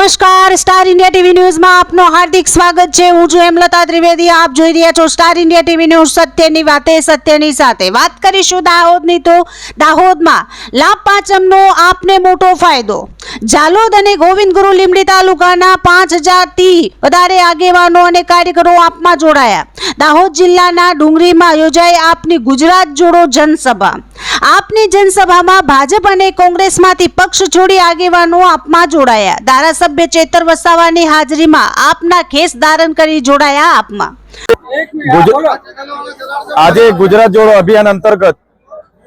નમસ્કાર, star India TV ન્યૂઝમાં આપનું હાર્દિક સ્વાગત છે। હું છું હેમલતા ત્રિવેદી। આપ જોઈ રહ્યા છો સ્ટાર ઇન્ડિયા ટીવી ન્યૂઝ। સત્યની વાતે સત્યની સાથે વાત કરીશું દાહોદની। તો દાહોદમાં લાભ પાંચમનો આપને મોટો ફાયદો। જાલોદ અને ગોવિંદગુરુ લીંબડી તાલુકાના 5000થી વધારે આગેવાનો અને કાર્યકરો આપમાં જોડાયા। દાહોદ જિલ્લાના ડુંગરીમાં યોજાઈ આપની ગુજરાત જોડો જનસભા। આપની जनसभा भाजप और कांग्रेस में पक्ष छोड़ी आगेवानो आपमा जोड़ाया। धारासभ्य चेतर वसावानी हाजरी में आपना खेस धारण करी जोड़ाया। आपमा आज गुजरात जोड़ो अभियान अंतर्गत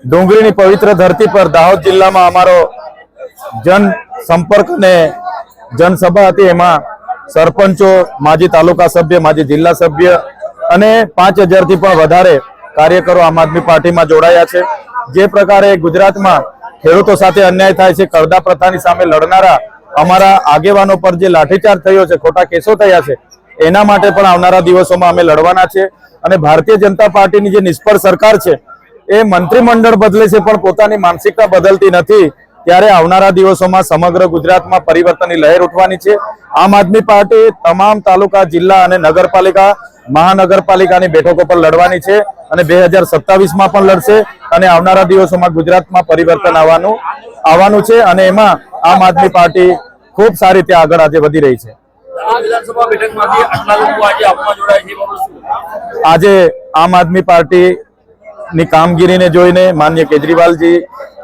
डोंगरी पवित्र धरती पर दाहोद जिला में अमारो जन संपर्क ने जनसभा हती। एमां सरपंचो, माजी तालुका सभ्य, माजी जिला सभ्य अने 5000 थी पण वधारे कार्यकरो आम आदमी पार्टी में जोड़ाया छे। जे प्रकारे गुजरात में खेडूतो साथे अन्याय थाय छे, करदा प्रथानी सामे लड़नारा अमारा आगेवानो पर जे लाठीचार्ज थयो छे, खोटा केसो थया छे, एना माटे पण आवनारा दिवसोमां अमे लड़वाना छे। अने भारतीय जनता पार्टीनी जे निष्फळ सरकार छे ए मंत्रीमंडळ बदले छे पण पोतानी मानसिकता बदलती नथी। त्यारे आवनारा दिवसोमां समग्र गुजरातमां परिवर्तननी लहर उठवानी छे। आम आदमी पार्टी तमाम तालुका, जिल्ला अने नगरपालिका, महानगरपालिकानी बेठको पर लड़वानी छे अने 2027 में पण लड़शे अने आवनारा दिवसोमां गुजरातमां परिवर्तन आववानुं छे अने एमां आम आदमी पार्टी खूब सारी रीते आगळ आज वधी रही छे। आज आम आदमी पार्टी नी कामगीरीने जोईने, माननीय केजरीवालजी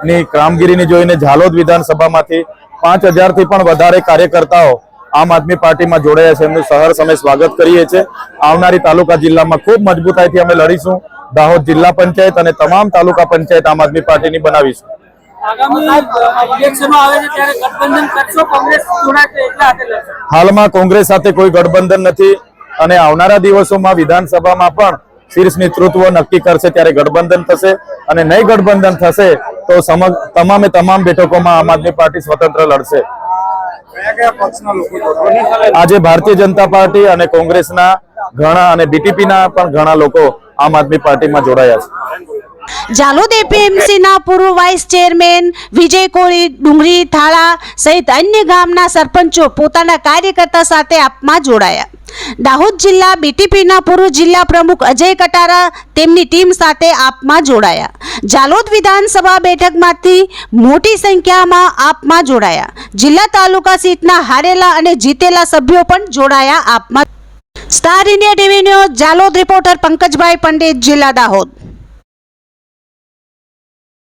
नी कामगीरीने जोईने झालोद विधानसभामांथी 5000 थी पण वधारे कार्यकर्ताओ आम आदमी पार्टी में जोड़ाया है। एमनुं सहर्ष अमे स्वागत करीए छे। आवनारी तालुका जिल्ला में खूब मजबूताईथी अमे लड़ीशुं। दाहोद जिला पंचायत और तमाम तालुका पंचायत आम आदमी पार्टी नी बनावीशुं। हाल में कांग्रेस साथे कोई गठबंधन नथी अने आवनारा दिवसोमां विधानसभामां पण शीर्ष नेतृत्व नक्की करशे त्यारे गठबंधन थशे अने नहीं गठबंधन थशे तो तमामे तमाम बेठकोमां आम आदमी पार्टी स्वतंत्र लड़शे। आज भारतीय जनता पार्टी और कांग्रेस घणा अने बीटीपी ना पण घणा लोको आम आदमी पार्टी में जोड़ाया छे। जालोद एपीएमसी ना पूर्व वाइस चेरमेन विजय कोळी, डुंगरी, थाळा सहित अन्य गामना सरपंचो पोताना कार्यकर्ता साथे आपमां जोड़ाया। दाहोद जिला बीटीपी ना पूर्व जिला प्रमुख अजय कटारा तेमनी टीम साथे आपमां जोड़ाया। जालोद विधानसभा बेठक मांथी मोटी संख्या में आपमां जोड़ाया। जिला तालुका सीटना हारेला अने जीतेला सभ्यो पण जोड़ाया आपमां। Star India TV news Jhalod reporter Pankajbhai Pandit, जिला दाहोद।